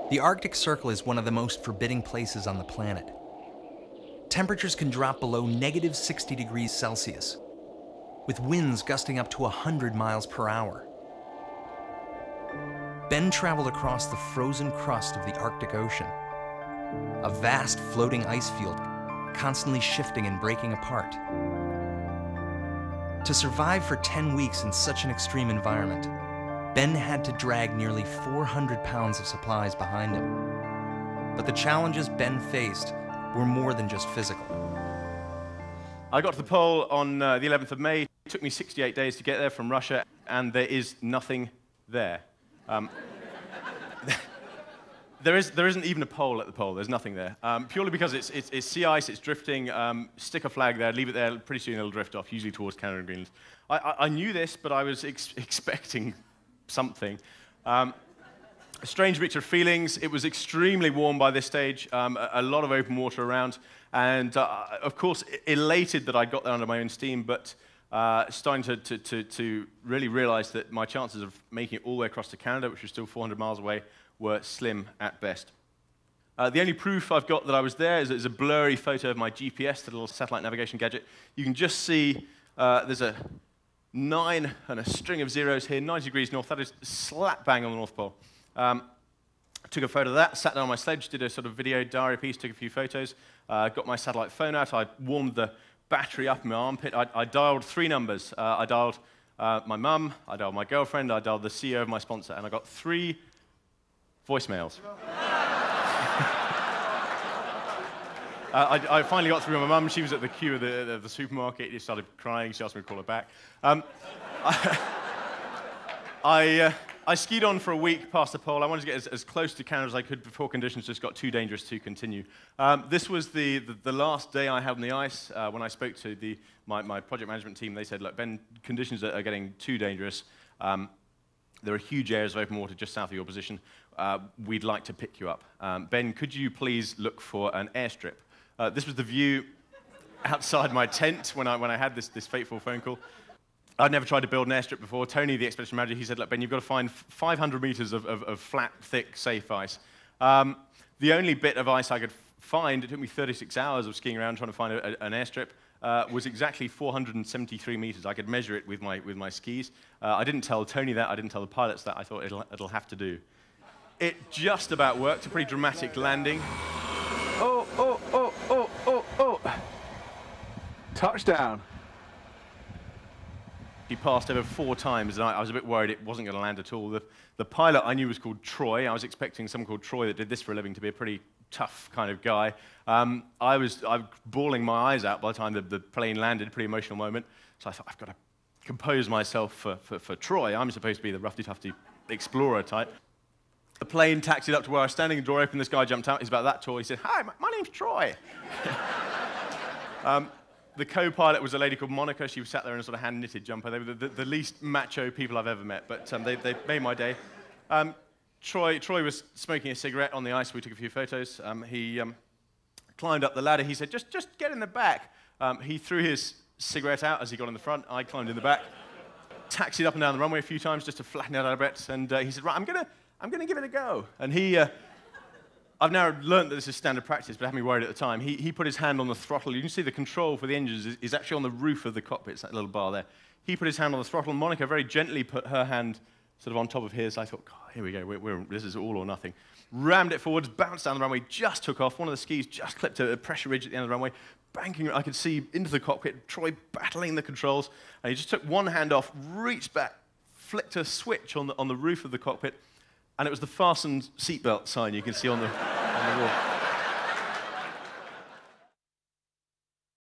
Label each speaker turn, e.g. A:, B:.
A: The Arctic Circle is one of the most forbidding places on the planet. Temperatures can drop below -60 degrees Celsius, with winds gusting up to 100 miles per hour. Ben traveled across the frozen crust of the Arctic Ocean, a vast floating ice field constantly shifting and breaking apart. To survive for 10 weeks in such an extreme environment, Ben had to drag nearly 400 pounds of supplies behind him. But the challenges Ben faced were more than just physical.
B: I got to the pole on the 11th of May. It took me 68 days to get there from Russia, and there is nothing there. There isn't even a pole at the pole. There's nothing there. Purely because it's sea ice, it's drifting. Stick a flag there, leave it there. Pretty soon it'll drift off, usually towards Canada and Greenland. I knew this, but I was expecting something. A strange mixture of feelings. It was extremely warm by this stage. A lot of open water around, and of course elated that I got there under my own steam, but starting to really realize that my chances of making it all the way across to Canada, which was still 400 miles away, were slim at best. The only proof I've got that I was there is a blurry photo of my GPS, the little satellite navigation gadget. You can just see there's a 9 and a string of zeros here, 90 degrees north. That is slap bang on the North Pole. Took a photo of that, sat down on my sledge, did a sort of video diary piece, took a few photos, got my satellite phone out. I warmed the battery up in my armpit. I dialed 3 numbers. I dialed my mum, I dialed my girlfriend, I dialed the CEO of my sponsor, and I got 3 voicemails. I finally got through my mum. She was at the queue of the supermarket. She started crying. She asked me to call her back. I skied on for a week past the pole. I wanted to get as close to Canada as I could before conditions just got too dangerous to continue. This was the last day I had on the ice. When I spoke to my project management team, they said, look, Ben, conditions are getting too dangerous. There are huge areas of open water just south of your position. We'd like to pick you up. Ben, could you please look for an airstrip? This was the view outside my tent when I had this fateful phone call. I'd never tried to build an airstrip before. Tony, the expedition manager, he said, look, Ben, you've got to find 500 meters of flat, thick, safe ice. The only bit of ice I could find, it took me 36 hours of skiing around trying to find an airstrip, was exactly 473 meters. I could measure it with my skis. I didn't tell Tony that. I didn't tell the pilots that. I thought it'll have to do. It just about worked. A pretty dramatic landing.
C: Oh, oh, oh, oh, oh, oh. Touchdown.
B: He passed over 4 times, and I was a bit worried it wasn't going to land at all. The pilot I knew was called Troy. I was expecting someone called Troy that did this for a living to be a pretty tough kind of guy. I was bawling my eyes out by the time the plane landed, pretty emotional moment. So I thought, I've got to compose myself for Troy. I'm supposed to be the roughy-tufty explorer type. The plane taxied up to where I was standing, the door opened, this guy jumped out. He's about that tall. He said, hi, my name's Troy. The co-pilot was a lady called Monica. She was sat there in a sort of hand-knitted jumper. They were the least macho people I've ever met, but they made my day. Troy was smoking a cigarette on the ice. We took a few photos. He climbed up the ladder. He said, just get in the back. He threw his cigarette out as he got in the front. I climbed in the back, taxied up and down the runway a few times just to flatten out a bit. And he said, right, I'm gonna give it a go. And I've now learned that this is standard practice, but it had me worried at the time. He put his hand on the throttle. You can see the control for the engines is actually on the roof of the cockpit. It's that little bar there. He put his hand on the throttle. Monica very gently put her hand sort of on top of his. I thought, God, here we go. This is all or nothing. Rammed it forwards, bounced down the runway, just took off. One of the skis just clipped a pressure ridge at the end of the runway, banking. I could see into the cockpit, Troy battling the controls. And he just took one hand off, reached back, flicked a switch on the roof of the cockpit, and it was the fastened seatbelt sign you can see on the wall.